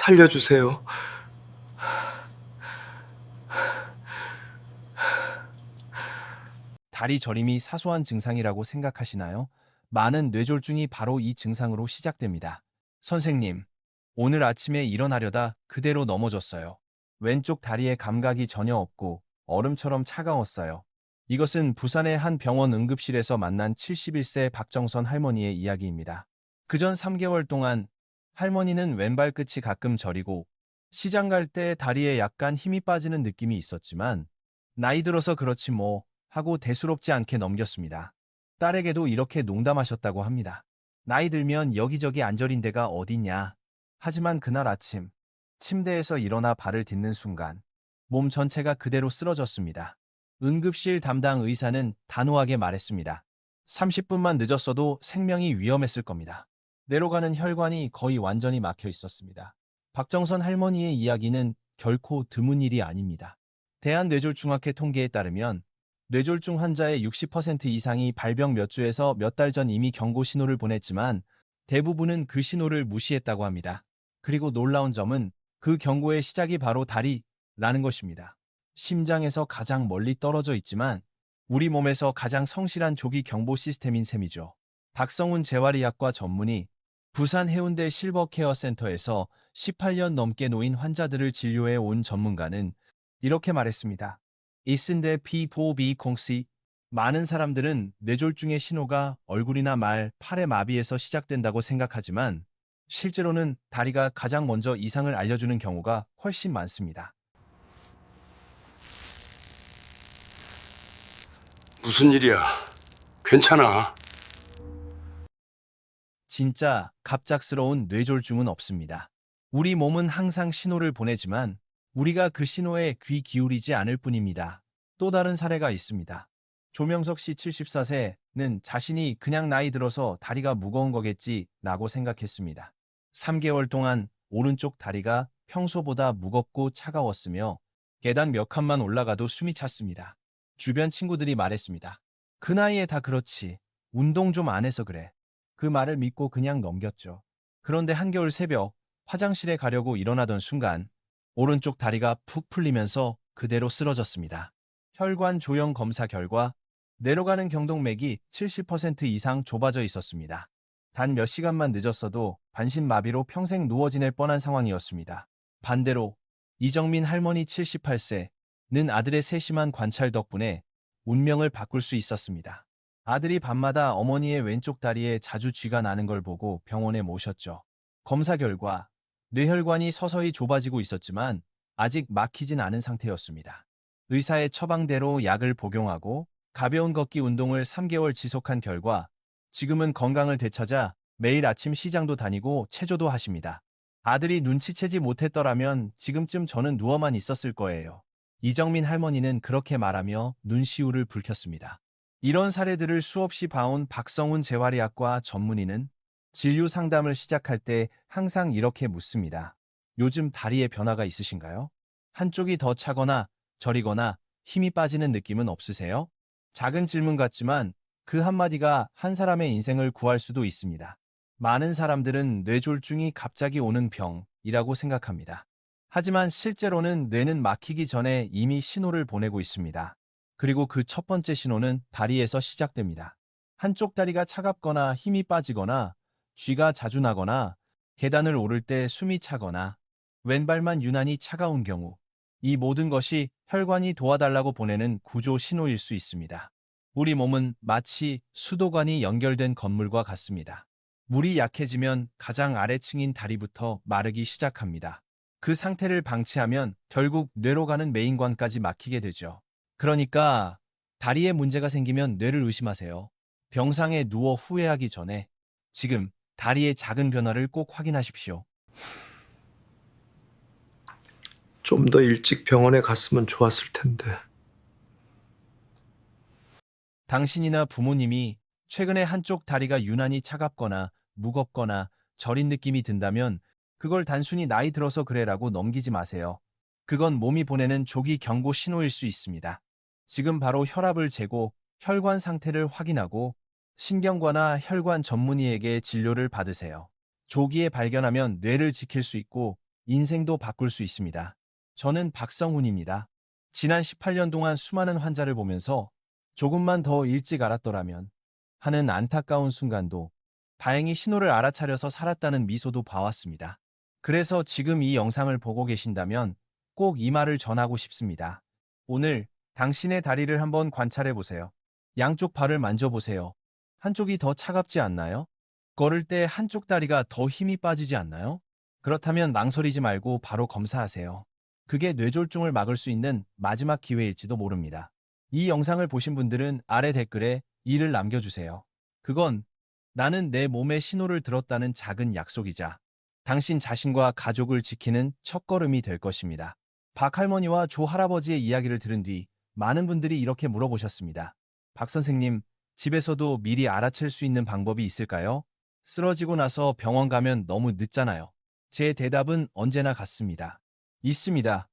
살려주세요. 다리 저림이 사소한 증상이라고 생각하시나요? 많은 뇌졸중이 바로 이 증상으로 시작됩니다. 선생님, 오늘 아침에 일어나려다 그대로 넘어졌어요. 왼쪽 다리에 감각이 전혀 없고 얼음처럼 차가웠어요. 이것은 부산의 한 병원 응급실에서 만난 71세 박정선 할머니의 이야기입니다. 그전 3개월 동안 할머니는 왼발 끝이 가끔 저리고 시장 갈 때 다리에 약간 힘이 빠지는 느낌이 있었지만 나이 들어서 그렇지 뭐 하고 대수롭지 않게 넘겼습니다. 딸에게도 이렇게 농담하셨다고 합니다. 나이 들면 여기저기 안 저린 데가 어딨냐. 하지만 그날 아침 침대에서 일어나 발을 딛는 순간 몸 전체가 그대로 쓰러졌습니다. 응급실 담당 의사는 단호하게 말했습니다. 30분만 늦었어도 생명이 위험했을 겁니다. 내로 가는 혈관이 거의 완전히 막혀 있었습니다. 박정선 할머니의 이야기는 결코 드문 일이 아닙니다. 대한뇌졸중학회 통계에 따르면 뇌졸중 환자의 60% 이상이 발병 몇 주에서 몇 달 전 이미 경고 신호를 보냈지만 대부분은 그 신호를 무시했다고 합니다. 그리고 놀라운 점은 그 경고의 시작이 바로 다리라는 것입니다. 심장에서 가장 멀리 떨어져 있지만 우리 몸에서 가장 성실한 조기 경보 시스템인 셈이죠. 박성훈 재활의학과 전문의, 부산 해운대 실버케어 센터에서 18년 넘게 놓인 환자들을 진료해 온 전문가는 이렇게 말했습니다. 이슨데 P4B 공시 많은 사람들은 뇌졸중의 신호가 얼굴이나 말, 팔의 마비에서 시작된다고 생각하지만 실제로는 다리가 가장 먼저 이상을 알려주는 경우가 훨씬 많습니다. 무슨 일이야? 괜찮아. 진짜 갑작스러운 뇌졸중은 없습니다. 우리 몸은 항상 신호를 보내지만 우리가 그 신호에 귀 기울이지 않을 뿐입니다. 또 다른 사례가 있습니다. 조명석 씨 74세는 자신이 그냥 나이 들어서 다리가 무거운 거겠지라고 생각했습니다. 3개월 동안 오른쪽 다리가 평소보다 무겁고 차가웠으며 계단 몇 칸만 올라가도 숨이 찼습니다. 주변 친구들이 말했습니다. 그 나이에 다 그렇지. 운동 좀 안 해서 그래. 그 말을 믿고 그냥 넘겼죠. 그런데 한겨울 새벽 화장실에 가려고 일어나던 순간 오른쪽 다리가 푹 풀리면서 그대로 쓰러졌습니다. 혈관 조형 검사 결과 내려가는 경동맥이 70% 이상 좁아져 있었습니다. 단 몇 시간만 늦었어도 반신마비로 평생 누워 지낼 뻔한 상황이었습니다. 반대로 이정민 할머니 78세는 아들의 세심한 관찰 덕분에 운명을 바꿀 수 있었습니다. 아들이 밤마다 어머니의 왼쪽 다리에 자주 쥐가 나는 걸 보고 병원에 모셨죠. 검사 결과 뇌혈관이 서서히 좁아지고 있었지만 아직 막히진 않은 상태였습니다. 의사의 처방대로 약을 복용하고 가벼운 걷기 운동을 3개월 지속한 결과 지금은 건강을 되찾아 매일 아침 시장도 다니고 체조도 하십니다. 아들이 눈치채지 못했더라면 지금쯤 저는 누워만 있었을 거예요. 이정민 할머니는 그렇게 말하며 눈시울을 붉혔습니다. 이런 사례들을 수없이 봐온 박성훈 재활의학과 전문의는 진료 상담을 시작할 때 항상 이렇게 묻습니다. 요즘 다리에 변화가 있으신가요? 한쪽이 더 차거나 저리거나 힘이 빠지는 느낌은 없으세요? 작은 질문 같지만 그 한마디가 한 사람의 인생을 구할 수도 있습니다. 많은 사람들은 뇌졸중이 갑자기 오는 병이라고 생각합니다. 하지만 실제로는 뇌는 막히기 전에 이미 신호를 보내고 있습니다. 그리고 그 첫 번째 신호는 다리에서 시작됩니다. 한쪽 다리가 차갑거나 힘이 빠지거나 쥐가 자주 나거나 계단을 오를 때 숨이 차거나 왼발만 유난히 차가운 경우 이 모든 것이 혈관이 도와달라고 보내는 구조 신호일 수 있습니다. 우리 몸은 마치 수도관이 연결된 건물과 같습니다. 물이 약해지면 가장 아래층인 다리부터 마르기 시작합니다. 그 상태를 방치하면 결국 뇌로 가는 메인관까지 막히게 되죠. 그러니까 다리에 문제가 생기면 뇌를 의심하세요. 병상에 누워 후회하기 전에 지금 다리의 작은 변화를 꼭 확인하십시오. 좀 더 일찍 병원에 갔으면 좋았을 텐데. 당신이나 부모님이 최근에 한쪽 다리가 유난히 차갑거나 무겁거나 저린 느낌이 든다면 그걸 단순히 나이 들어서 그래라고 넘기지 마세요. 그건 몸이 보내는 조기 경고 신호일 수 있습니다. 지금 바로 혈압을 재고 혈관 상태를 확인하고 신경과나 혈관 전문의에게 진료를 받으세요. 조기에 발견하면 뇌를 지킬 수 있고 인생도 바꿀 수 있습니다. 저는 박성훈입니다. 지난 18년 동안 수많은 환자를 보면서 조금만 더 일찍 알았더라면 하는 안타까운 순간도 다행히 신호를 알아차려서 살았다는 미소도 봐왔습니다. 그래서 지금 이 영상을 보고 계신다면 꼭 이 말을 전하고 싶습니다. 오늘 당신의 다리를 한번 관찰해 보세요. 양쪽 발을 만져보세요. 한쪽이 더 차갑지 않나요? 걸을 때 한쪽 다리가 더 힘이 빠지지 않나요? 그렇다면 망설이지 말고 바로 검사하세요. 그게 뇌졸중을 막을 수 있는 마지막 기회일지도 모릅니다. 이 영상을 보신 분들은 아래 댓글에 이를 남겨주세요. 그건 나는 내 몸의 신호를 들었다는 작은 약속이자 당신 자신과 가족을 지키는 첫걸음이 될 것입니다. 박 할머니와 조 할아버지의 이야기를 들은 뒤 많은 분들이 이렇게 물어보셨습니다. 박 선생님, 집에서도 미리 알아챌 수 있는 방법이 있을까요? 쓰러지고 나서 병원 가면 너무 늦잖아요. 제 대답은 언제나 같습니다. 있습니다.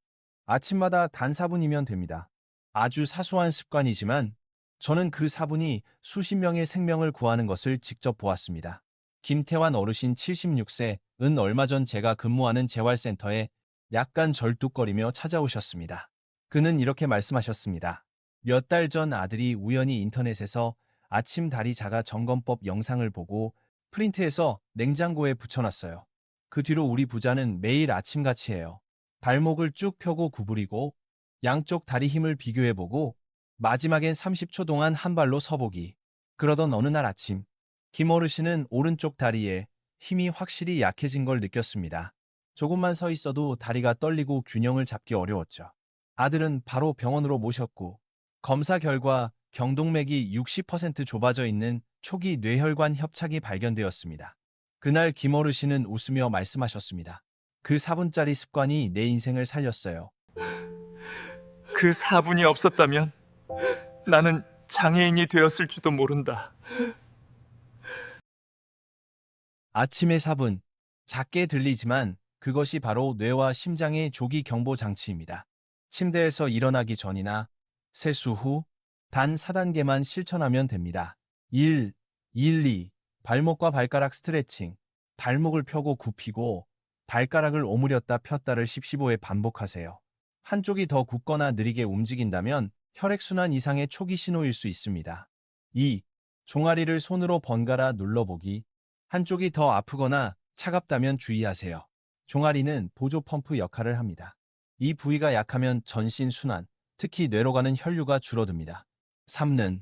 아침마다 단 4분이면 됩니다. 아주 사소한 습관이지만 저는 그 4분이 수십 명의 생명을 구하는 것을 직접 보았습니다. 김태환 어르신 76세은 얼마 전 제가 근무하는 재활센터에 약간 절뚝거리며 찾아오셨습니다. 그는 이렇게 말씀하셨습니다. 몇 달 전 아들이 우연히 인터넷에서 아침 다리 자가 점검법 영상을 보고 프린트해서 냉장고에 붙여놨어요. 그 뒤로 우리 부자는 매일 아침같이 해요. 발목을 쭉 펴고 구부리고 양쪽 다리 힘을 비교해보고 마지막엔 30초 동안 한 발로 서보기. 그러던 어느 날 아침, 김 어르신은 오른쪽 다리에 힘이 확실히 약해진 걸 느꼈습니다. 조금만 서 있어도 다리가 떨리고 균형을 잡기 어려웠죠. 아들은 바로 병원으로 모셨고 검사 결과 경동맥이 60% 좁아져 있는 초기 뇌혈관 협착이 발견되었습니다. 그날 김 어르신은 웃으며 말씀하셨습니다. 그 4분짜리 습관이 내 인생을 살렸어요. 그 4분이 없었다면 나는 장애인이 되었을지도 모른다. 아침의 4분. 작게 들리지만 그것이 바로 뇌와 심장의 조기 경보 장치입니다. 침대에서 일어나기 전이나 세수 후 단 4단계만 실천하면 됩니다. 1. 2. 발목과 발가락 스트레칭. 발목을 펴고 굽히고 발가락을 오므렸다 폈다를 15회 반복하세요. 한쪽이 더 굳거나 느리게 움직인다면 혈액순환 이상의 초기 신호일 수 있습니다. 2. 종아리를 손으로 번갈아 눌러보기. 한쪽이 더 아프거나 차갑다면 주의하세요. 종아리는 보조 펌프 역할을 합니다. 이 부위가 약하면 전신 순환, 특히 뇌로 가는 혈류가 줄어듭니다. 3는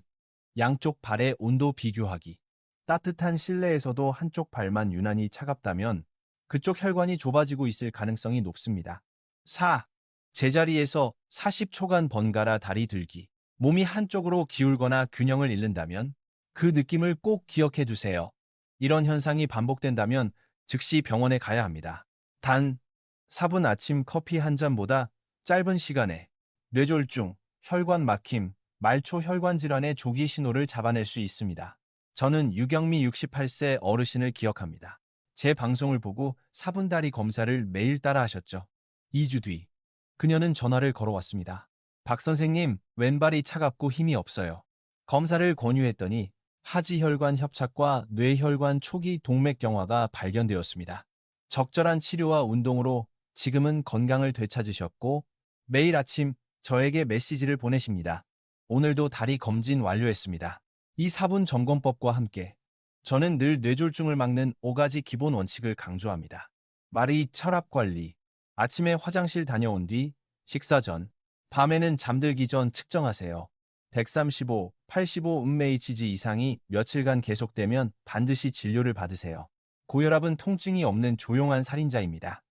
양쪽 발의 온도 비교하기. 따뜻한 실내에서도 한쪽 발만 유난히 차갑다면 그쪽 혈관이 좁아지고 있을 가능성이 높습니다. 4. 제자리에서 40초간 번갈아 다리 들기. 몸이 한쪽으로 기울거나 균형을 잃는다면 그 느낌을 꼭 기억해 두세요. 이런 현상이 반복된다면 즉시 병원에 가야 합니다. 단 4분 아침 커피 한 잔보다 짧은 시간에 뇌졸중, 혈관 막힘, 말초 혈관 질환의 조기 신호를 잡아낼 수 있습니다. 저는 유경미 68세 어르신을 기억합니다. 제 방송을 보고 4분 다리 검사를 매일 따라 하셨죠. 2주 뒤, 그녀는 전화를 걸어왔습니다. 박 선생님, 왼발이 차갑고 힘이 없어요. 검사를 권유했더니 하지혈관 협착과 뇌혈관 초기 동맥경화가 발견되었습니다. 적절한 치료와 운동으로 지금은 건강을 되찾으셨고 매일 아침 저에게 메시지를 보내십니다. 오늘도 다리 검진 완료했습니다. 이 4분 점검법과 함께 저는 늘 뇌졸중을 막는 5가지 기본 원칙을 강조합니다. 말이 혈압 관리, 아침에 화장실 다녀온 뒤, 식사 전, 밤에는 잠들기 전 측정하세요. 135, 85 음Hg 이상이 며칠간 계속되면 반드시 진료를 받으세요. 고혈압은 통증이 없는 조용한 살인자입니다.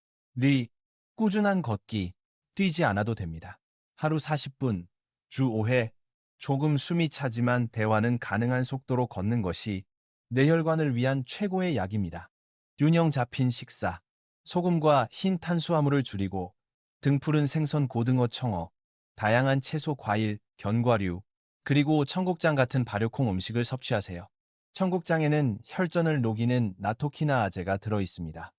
꾸준한 걷기, 뛰지 않아도 됩니다. 하루 40분, 주 5회, 조금 숨이 차지만 대화는 가능한 속도로 걷는 것이 뇌혈관을 위한 최고의 약입니다. 균형 잡힌 식사, 소금과 흰 탄수화물을 줄이고 등푸른 생선, 고등어, 청어, 다양한 채소, 과일, 견과류, 그리고 청국장 같은 발효콩 음식을 섭취하세요. 청국장에는 혈전을 녹이는 나토키나아제가 들어있습니다.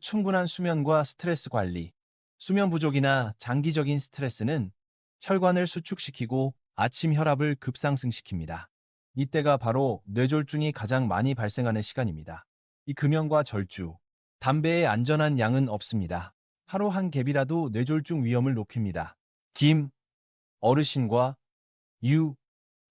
충분한 수면과 스트레스 관리. 수면 부족이나 장기적인 스트레스는 혈관을 수축시키고 아침 혈압을 급상승시킵니다. 이때가 바로 뇌졸중이 가장 많이 발생하는 시간입니다. 이 금연과 절주, 담배의 안전한 양은 없습니다. 하루 한 갭이라도 뇌졸중 위험을 높입니다. 김 어르신과 유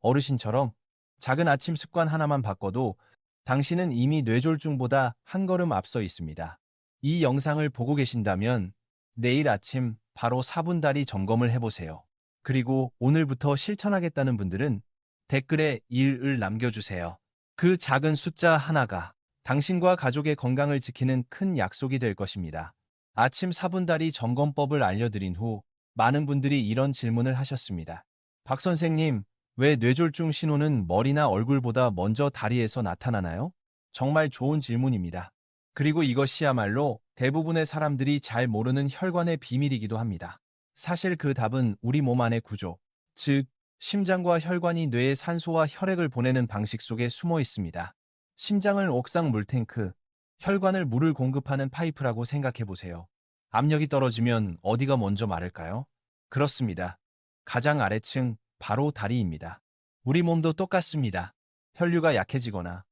어르신처럼 작은 아침 습관 하나만 바꿔도 당신은 이미 뇌졸중보다 한 걸음 앞서 있습니다. 이 영상을 보고 계신다면 내일 아침 바로 4분 다리 점검을 해보세요. 그리고 오늘부터 실천하겠다는 분들은 댓글에 1을 남겨주세요. 그 작은 숫자 하나가 당신과 가족의 건강을 지키는 큰 약속이 될 것입니다. 아침 4분 다리 점검법을 알려드린 후 많은 분들이 이런 질문을 하셨습니다. 박 선생님, 왜 뇌졸중 신호는 머리나 얼굴보다 먼저 다리에서 나타나나요? 정말 좋은 질문입니다. 그리고 이것이야말로 대부분의 사람들이 잘 모르는 혈관의 비밀이기도 합니다. 사실 그 답은 우리 몸 안의 구조, 즉, 심장과 혈관이 뇌에 산소와 혈액을 보내는 방식 속에 숨어 있습니다. 심장을 옥상 물탱크, 혈관을 물을 공급하는 파이프라고 생각해 보세요. 압력이 떨어지면 어디가 먼저 마를까요? 그렇습니다. 가장 아래층, 바로 다리입니다. 우리 몸도 똑같습니다. 혈류가 약해지거나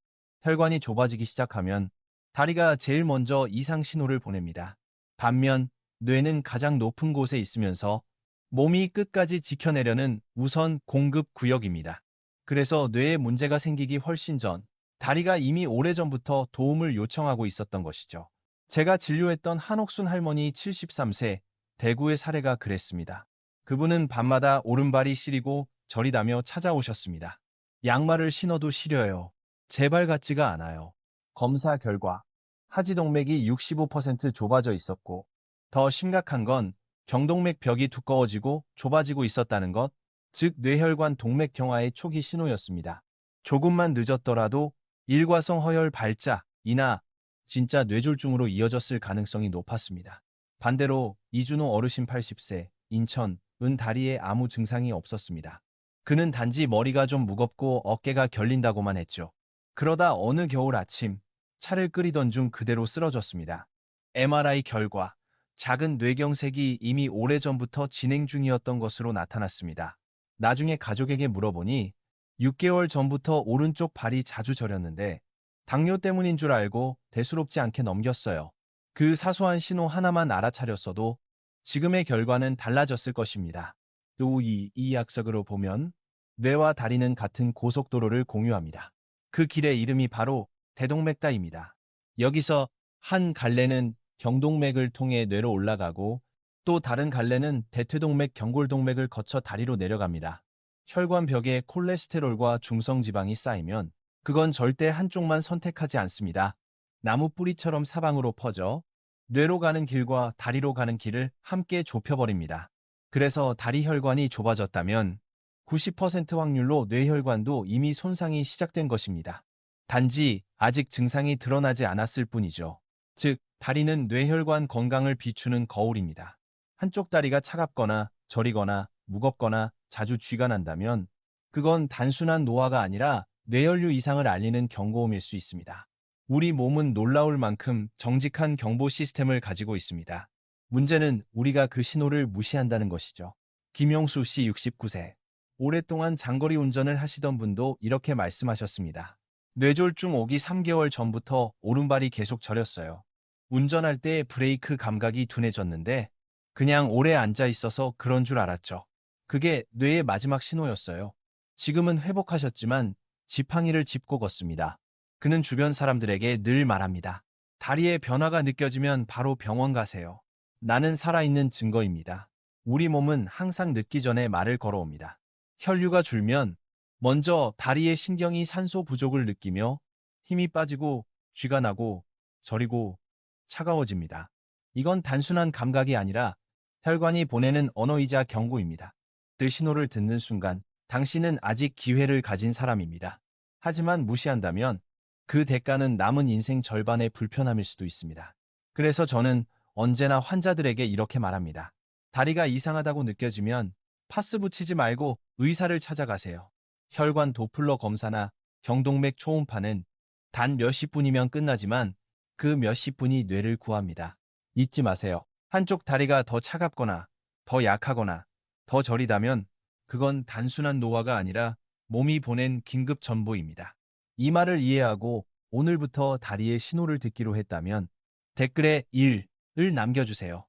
혈관이 좁아지기 시작하면 다리가 제일 먼저 이상 신호를 보냅니다. 반면 뇌는 가장 높은 곳에 있으면서 몸이 끝까지 지켜내려는 우선 공급 구역입니다. 그래서 뇌에 문제가 생기기 훨씬 전 다리가 이미 오래전부터 도움을 요청하고 있었던 것이죠. 제가 진료했던 한옥순 할머니 73세 대구의 사례가 그랬습니다. 그분은 밤마다 오른발이 시리고 저리다며 찾아오셨습니다. 양말을 신어도 시려요. 제발 같지가 않아요. 검사 결과 하지동맥이 65% 좁아져 있었고 더 심각한 건 경동맥 벽이 두꺼워지고 좁아지고 있었다는 것, 즉 뇌혈관 동맥경화의 초기 신호였습니다. 조금만 늦었더라도 일과성 허혈 발작이나 진짜 뇌졸중으로 이어졌을 가능성이 높았습니다. 반대로 이준호 어르신 80세, 인천, 은 다리에 아무 증상이 없었습니다. 그는 단지 머리가 좀 무겁고 어깨가 결린다고만 했죠. 그러다 어느 겨울 아침, 차를 끓이던 중 그대로 쓰러졌습니다. MRI 결과, 작은 뇌경색이 이미 오래전부터 진행 중이었던 것으로 나타났습니다. 나중에 가족에게 물어보니 6개월 전부터 오른쪽 발이 자주 저렸는데 당뇨 때문인 줄 알고 대수롭지 않게 넘겼어요. 그 사소한 신호 하나만 알아차렸어도 지금의 결과는 달라졌을 것입니다. 또 이 약석으로 보면 뇌와 다리는 같은 고속도로를 공유합니다. 그 길의 이름이 바로 대동맥다입니다. 여기서 한 갈래는 경동맥을 통해 뇌로 올라가고 또 다른 갈래는 대퇴동맥 경골동맥을 거쳐 다리로 내려갑니다. 혈관 벽에 콜레스테롤과 중성지방이 쌓이면 그건 절대 한쪽만 선택하지 않습니다. 나무 뿌리처럼 사방으로 퍼져 뇌로 가는 길과 다리로 가는 길을 함께 좁혀버립니다. 그래서 다리 혈관이 좁아졌다면 90% 확률로 뇌혈관도 이미 손상이 시작된 것입니다. 단지 아직 증상이 드러나지 않았을 뿐이죠. 즉, 다리는 뇌혈관 건강을 비추는 거울입니다. 한쪽 다리가 차갑거나 저리거나 무겁거나 자주 쥐가 난다면 그건 단순한 노화가 아니라 뇌혈류 이상을 알리는 경고음일 수 있습니다. 우리 몸은 놀라울 만큼 정직한 경보 시스템을 가지고 있습니다. 문제는 우리가 그 신호를 무시한다는 것이죠. 김용수 씨 69세. 오랫동안 장거리 운전을 하시던 분도 이렇게 말씀하셨습니다. 뇌졸중 오기 3개월 전부터 오른발이 계속 저렸어요. 운전할 때 브레이크 감각이 둔해졌는데 그냥 오래 앉아 있어서 그런 줄 알았죠. 그게 뇌의 마지막 신호였어요. 지금은 회복하셨지만 지팡이를 짚고 걷습니다. 그는 주변 사람들에게 늘 말합니다. 다리에 변화가 느껴지면 바로 병원 가세요. 나는 살아있는 증거입니다. 우리 몸은 항상 늦기 전에 말을 걸어옵니다. 혈류가 줄면 먼저 다리의 신경이 산소 부족을 느끼며 힘이 빠지고 쥐가 나고 저리고 차가워집니다. 이건 단순한 감각이 아니라 혈관이 보내는 언어이자 경고입니다. 그 신호를 듣는 순간 당신은 아직 기회를 가진 사람입니다. 하지만 무시한다면 그 대가는 남은 인생 절반의 불편함일 수도 있습니다. 그래서 저는 언제나 환자들에게 이렇게 말합니다. 다리가 이상하다고 느껴지면 파스 붙이지 말고 의사를 찾아가세요. 혈관 도플러 검사나 경동맥 초음파는 단 몇십 분이면 끝나지만 그 몇십 분이 뇌를 구합니다. 잊지 마세요. 한쪽 다리가 더 차갑거나 더 약하거나 더 저리다면 그건 단순한 노화가 아니라 몸이 보낸 긴급 전보입니다. 이 말을 이해하고 오늘부터 다리의 신호를 듣기로 했다면 댓글에 1을 남겨주세요.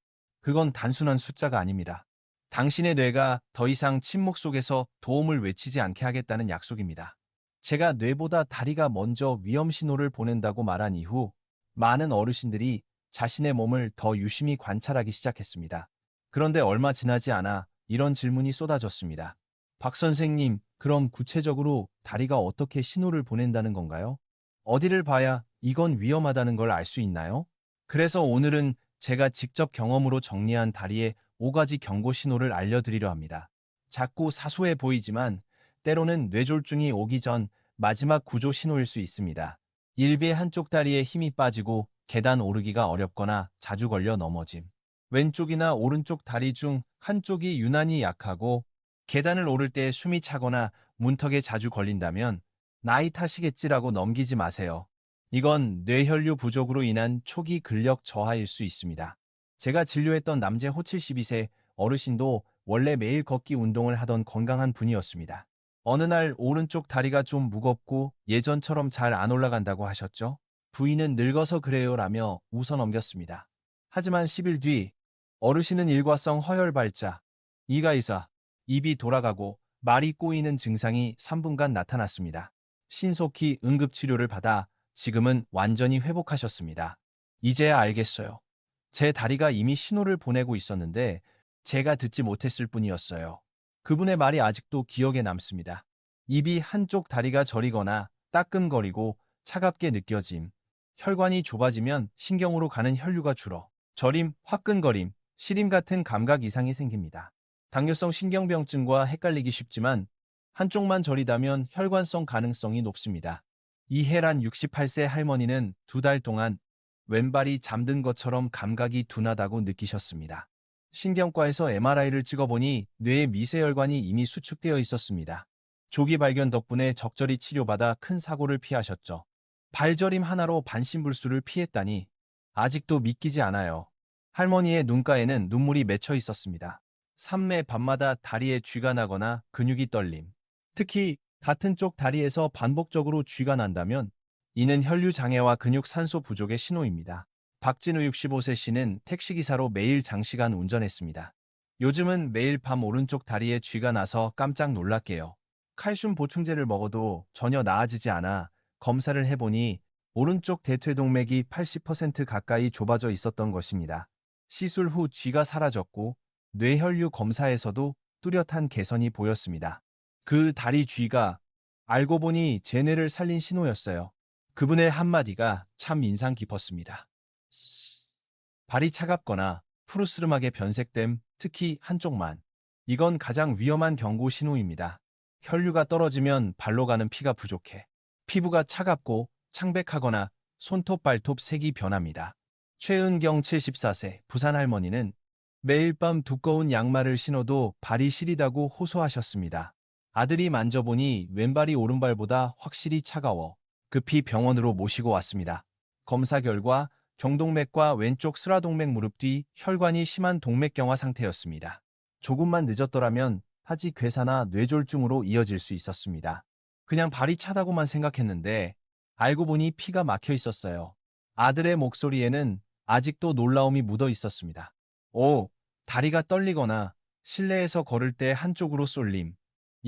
그건 단순한 숫자가 아닙니다. 당신의 뇌가 더 이상 침묵 속에서 도움을 외치지 않게 하겠다는 약속입니다. 제가 뇌보다 다리가 먼저 위험 신호를 보낸다고 말한 이후 많은 어르신들이 자신의 몸을 더 유심히 관찰하기 시작했습니다. 그런데 얼마 지나지 않아 이런 질문이 쏟아졌습니다. 박 선생님, 그럼 구체적으로 다리가 어떻게 신호를 보낸다는 건가요? 어디를 봐야 이건 위험하다는 걸 알 수 있나요? 그래서 오늘은 제가 직접 경험으로 정리한 다리의 5가지 경고 신호를 알려드리려 합니다. 작고 사소해 보이지만 때로는 뇌졸중이 오기 전 마지막 구조 신호일 수 있습니다. 일비의 한쪽 다리에 힘이 빠지고 계단 오르기가 어렵거나 자주 걸려 넘어짐. 왼쪽이나 오른쪽 다리 중 한쪽이 유난히 약하고 계단을 오를 때 숨이 차거나 문턱에 자주 걸린다면 나이 탓이겠지라고 넘기지 마세요. 이건 뇌혈류 부족으로 인한 초기 근력 저하일 수 있습니다. 제가 진료했던 남재 호 72세 어르신도 원래 매일 걷기 운동을 하던 건강한 분이었습니다. 어느 날 오른쪽 다리가 좀 무겁고 예전처럼 잘 안 올라간다고 하셨죠? 부인은 늙어서 그래요라며 웃어 넘겼습니다. 하지만 10일 뒤 어르신은 일과성 허혈 발작, 이가 이사, 입이 돌아가고 말이 꼬이는 증상이 3분간 나타났습니다. 신속히 응급치료를 받아 지금은 완전히 회복하셨습니다. 이제야 알겠어요. 제 다리가 이미 신호를 보내고 있었는데 제가 듣지 못했을 뿐이었어요. 그분의 말이 아직도 기억에 남습니다. 입이 한쪽 다리가 저리거나 따끔거리고 차갑게 느껴짐. 혈관이 좁아지면 신경으로 가는 혈류가 줄어 저림, 화끈거림, 시림 같은 감각 이상이 생깁니다. 당뇨성 신경병증과 헷갈리기 쉽지만 한쪽만 저리다면 혈관성 가능성이 높습니다. 이혜란 68세 할머니는 2달 동안 왼발이 잠든 것처럼 감각이 둔하다고 느끼셨습니다. 신경과에서 MRI를 찍어보니 뇌의 미세혈관이 이미 수축되어 있었습니다. 조기 발견 덕분에 적절히 치료받아 큰 사고를 피하셨죠. 발저림 하나로 반신불수를 피했다니 아직도 믿기지 않아요. 할머니의 눈가에는 눈물이 맺혀 있었습니다. 산매 밤마다 다리에 쥐가 나거나 근육이 떨림. 특히 같은 쪽 다리에서 반복적으로 쥐가 난다면 이는 혈류 장애와 근육 산소 부족의 신호입니다. 박진우 65세 씨는 택시기사로 매일 장시간 운전했습니다. 요즘은 매일 밤 오른쪽 다리에 쥐가 나서 깜짝 놀랄게요. 칼슘 보충제를 먹어도 전혀 나아지지 않아 검사를 해보니 오른쪽 대퇴동맥이 80% 가까이 좁아져 있었던 것입니다. 시술 후 쥐가 사라졌고 뇌혈류 검사에서도 뚜렷한 개선이 보였습니다. 그 다리 쥐가 알고 보니 제 뇌를 살린 신호였어요. 그분의 한마디가 참 인상 깊었습니다. 발이 차갑거나 푸르스름하게 변색됨, 특히 한쪽만. 이건 가장 위험한 경고 신호입니다. 혈류가 떨어지면 발로 가는 피가 부족해. 피부가 차갑고 창백하거나 손톱 발톱 색이 변합니다. 최은경 74세 부산 할머니는 매일 밤 두꺼운 양말을 신어도 발이 시리다고 호소하셨습니다. 아들이 만져보니 왼발이 오른발보다 확실히 차가워 급히 병원으로 모시고 왔습니다. 검사 결과 경동맥과 왼쪽 스라동맥 무릎 뒤 혈관이 심한 동맥경화 상태였습니다. 조금만 늦었더라면 하지 괴사나 뇌졸중으로 이어질 수 있었습니다. 그냥 발이 차다고만 생각했는데 알고 보니 피가 막혀 있었어요. 아들의 목소리에는 아직도 놀라움이 묻어 있었습니다. 오, 다리가 떨리거나 실내에서 걸을 때 한쪽으로 쏠림.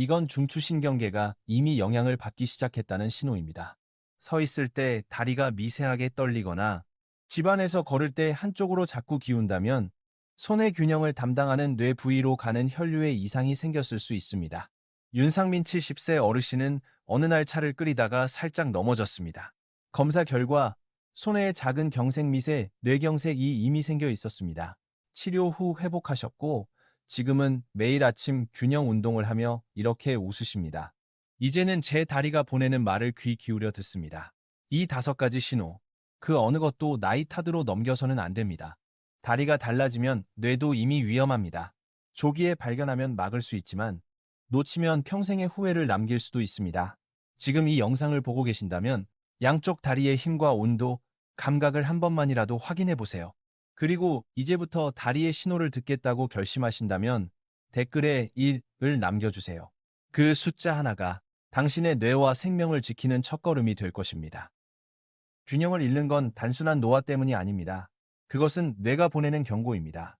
이건 중추신경계가 이미 영향을 받기 시작했다는 신호입니다. 서 있을 때 다리가 미세하게 떨리거나 집안에서 걸을 때 한쪽으로 자꾸 기운다면 손의 균형을 담당하는 뇌 부위로 가는 혈류에 이상이 생겼을 수 있습니다. 윤상민 70세 어르신은 어느 날 차를 끓이다가 살짝 넘어졌습니다. 검사 결과 손에 작은 경색 미세 뇌경색이 이미 생겨 있었습니다. 치료 후 회복하셨고 지금은 매일 아침 균형 운동을 하며 이렇게 웃으십니다. 이제는 제 다리가 보내는 말을 귀 기울여 듣습니다. 이 5가지 신호, 그 어느 것도 나이 탓으로 넘겨서는 안 됩니다. 다리가 달라지면 뇌도 이미 위험합니다. 조기에 발견하면 막을 수 있지만 놓치면 평생의 후회를 남길 수도 있습니다. 지금 이 영상을 보고 계신다면 양쪽 다리의 힘과 온도, 감각을 한 번만이라도 확인해 보세요. 그리고 이제부터 다리의 신호를 듣겠다고 결심하신다면 댓글에 1을 남겨주세요. 그 숫자 하나가 당신의 뇌와 생명을 지키는 첫걸음이 될 것입니다. 균형을 잃는 건 단순한 노화 때문이 아닙니다. 그것은 뇌가 보내는 경고입니다.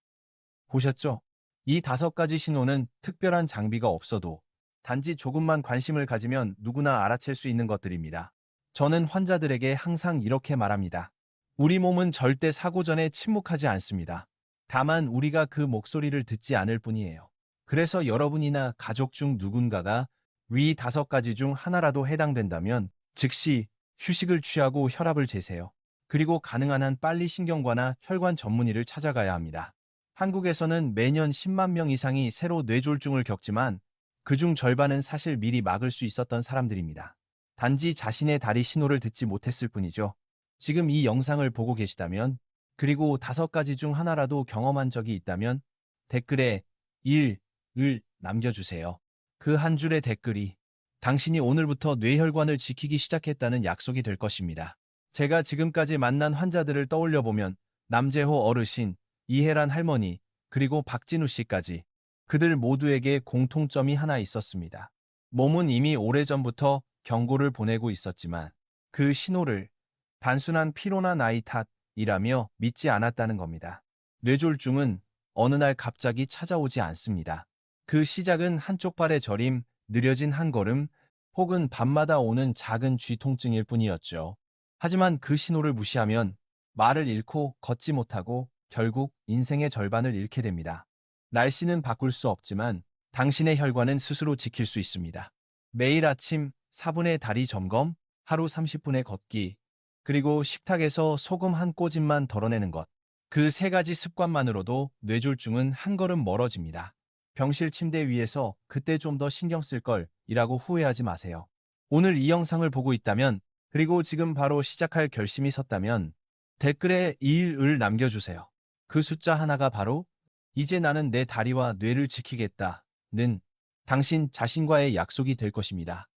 보셨죠? 이 5가지 신호는 특별한 장비가 없어도 단지 조금만 관심을 가지면 누구나 알아챌 수 있는 것들입니다. 저는 환자들에게 항상 이렇게 말합니다. 우리 몸은 절대 사고 전에 침묵하지 않습니다. 다만 우리가 그 목소리를 듣지 않을 뿐이에요. 그래서 여러분이나 가족 중 누군가가 위 5가지 중 하나라도 해당된다면 즉시 휴식을 취하고 혈압을 재세요. 그리고 가능한 한 빨리 신경과나 혈관 전문의를 찾아가야 합니다. 한국에서는 매년 10만 명 이상이 새로 뇌졸중을 겪지만 그중 절반은 사실 미리 막을 수 있었던 사람들입니다. 단지 자신의 다리 신호를 듣지 못했을 뿐이죠. 지금 이 영상을 보고 계시다면, 그리고 5가지 중 하나라도 경험한 적이 있다면 댓글에 1을 남겨주세요. 그 한 줄의 댓글이 당신이 오늘부터 뇌혈관을 지키기 시작했다는 약속이 될 것입니다. 제가 지금까지 만난 환자들을 떠올려 보면 남재호 어르신, 이혜란 할머니, 그리고 박진우 씨까지 그들 모두에게 공통점이 하나 있었습니다. 몸은 이미 오래전부터 경고를 보내고 있었지만 그 신호를 단순한 피로나 나이 탓이라며 믿지 않았다는 겁니다. 뇌졸중은 어느 날 갑자기 찾아오지 않습니다. 그 시작은 한쪽 발의 저림, 느려진 한 걸음, 혹은 밤마다 오는 작은 쥐 통증일 뿐이었죠. 하지만 그 신호를 무시하면 말을 잃고 걷지 못하고 결국 인생의 절반을 잃게 됩니다. 날씨는 바꿀 수 없지만 당신의 혈관은 스스로 지킬 수 있습니다. 매일 아침 4분의 다리 점검, 하루 30분의 걷기, 그리고 식탁에서 소금 한 꼬집만 덜어내는 것. 그 3가지 습관만으로도 뇌졸중은 한 걸음 멀어집니다. 병실 침대 위에서 그때 좀 더 신경 쓸 걸 이라고 후회하지 마세요. 오늘 이 영상을 보고 있다면, 그리고 지금 바로 시작할 결심이 섰다면 댓글에 2을 남겨주세요. 그 숫자 하나가 바로 이제 나는 내 다리와 뇌를 지키겠다는 당신 자신과의 약속이 될 것입니다.